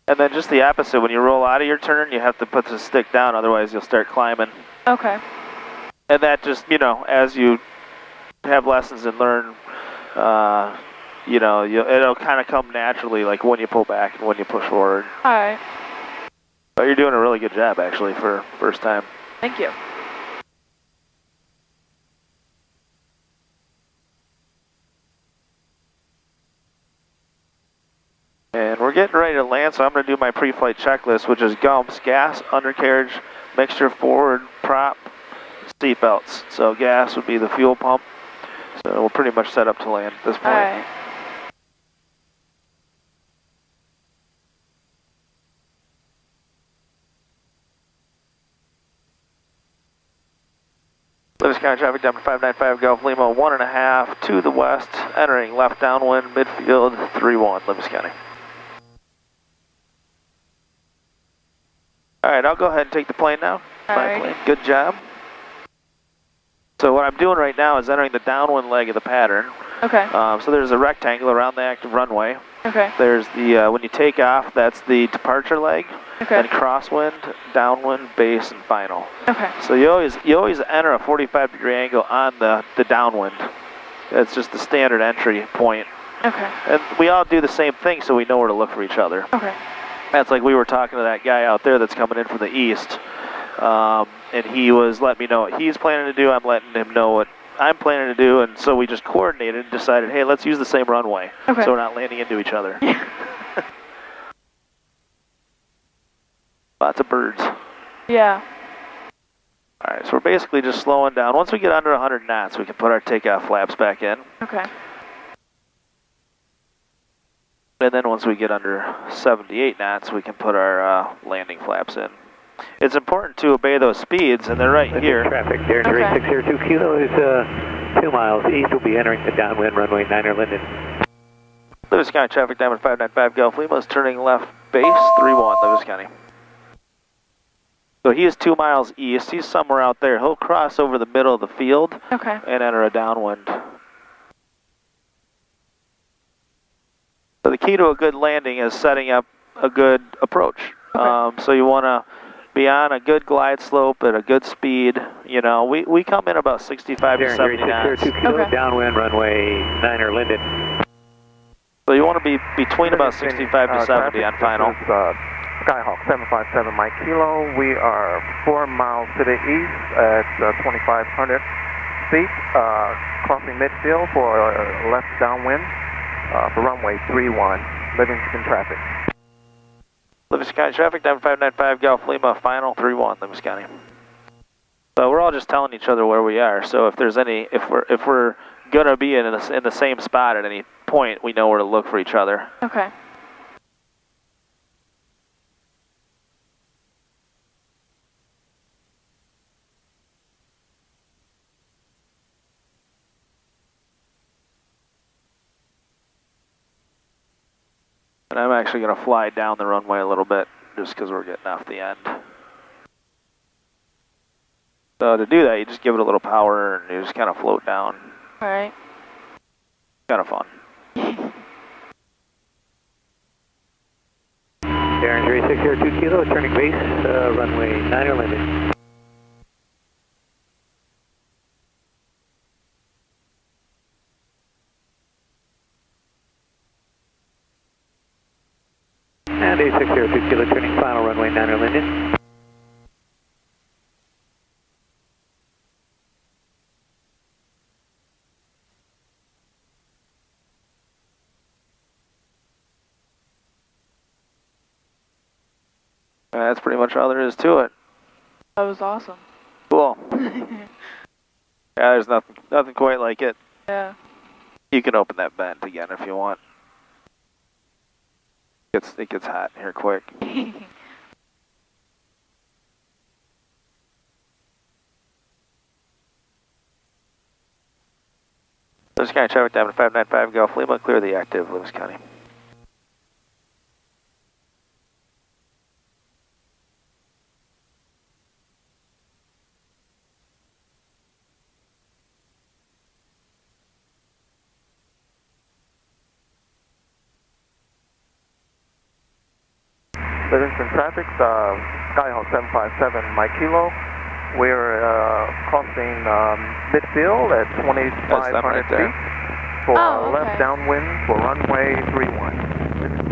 And then just the opposite, when you roll out of your turn, you have to put the stick down, otherwise you'll start climbing. Okay. And that just, you know, as you have lessons and learn, you know, it'll kind of come naturally, like when you pull back and when you push forward. All right. But you're doing a really good job, actually, for first time. Thank you. And we're getting ready to land, so I'm going to do my pre-flight checklist, which is gumps, gas, undercarriage, mixture, forward, prop, seat belts. So gas would be the fuel pump. So we're pretty much set up to land at this point. All right. Lewis County traffic down to 595 Golf Lima, 1.5 to the west, entering left downwind, midfield, 31, Lewis County. All right, I'll go ahead and take the plane now. Alright. Plane. Good job. So what I'm doing right now is entering the downwind leg of the pattern. Okay. So there's a rectangle around the active runway. Okay. There's the, when you take off, that's the departure leg. Okay. Then crosswind, downwind, base, and final. Okay. So you always enter a 45-degree angle on the downwind. That's just the standard entry point. Okay. And we all do the same thing, so we know where to look for each other. Okay. That's like we were talking to that guy out there that's coming in from the east, and he was letting me know what he's planning to do. I'm letting him know what I'm planning to do, and so we just coordinated and decided, hey, let's use the same runway, okay. so we're not landing into each other. Lots of birds. Yeah. All right, so we're basically just slowing down. Once we get under 100 knots, we can put our takeoff flaps back in. Okay. And then once we get under 78 knots, we can put our landing flaps in. It's important to obey those speeds, and they're right here. Traffic, Derringer 602 Kilo is 2 miles east. We'll be entering the downwind runway 9er Linden. Lewis County traffic, Diamond 595 Golf Lima is turning left base 31, Lewis County. So he is 2 miles east. He's somewhere out there. He'll cross over the middle of the field okay. and enter a downwind. So the key to a good landing is setting up a good approach. Okay. So you want to be on a good glide slope at a good speed. You know, we come in about 65 to 70 knots. Okay. Downwind runway 9er Linden. So you want to be between about 65 to 70 on final. Skyhawk 757 Mike Kilo. We are 4 miles to the east at 2,500 feet, crossing midfield for left downwind for runway 31, Livingston traffic. Livingston County traffic, Diamond 595 Golf Lima, final 31, Livingston County. So we're all just telling each other where we are. So if there's any, if we're gonna be in the same spot at any point, we know where to look for each other. Okay. And I'm actually going to fly down the runway a little bit, just because we're getting off the end. So to do that, you just give it a little power, and you just kind of float down. All right. Kind of fun. Derringer 602 Kilo, turning base, runway 9er Linden. And A602 Kilo, turning final runway 9er Linden. That's pretty much all there is to it. That was awesome. Cool. Yeah, there's nothing quite like it. Yeah. You can open that vent again if you want. It gets hot here quick. Lewis County traffic, Diamond 595 Golf Lima, clear the active Lewis County. Livingston traffic, Skyhawk 757 Mike Kilo. We're crossing midfield at 2,500 right there. feet for Oh, okay. left downwind for runway 31.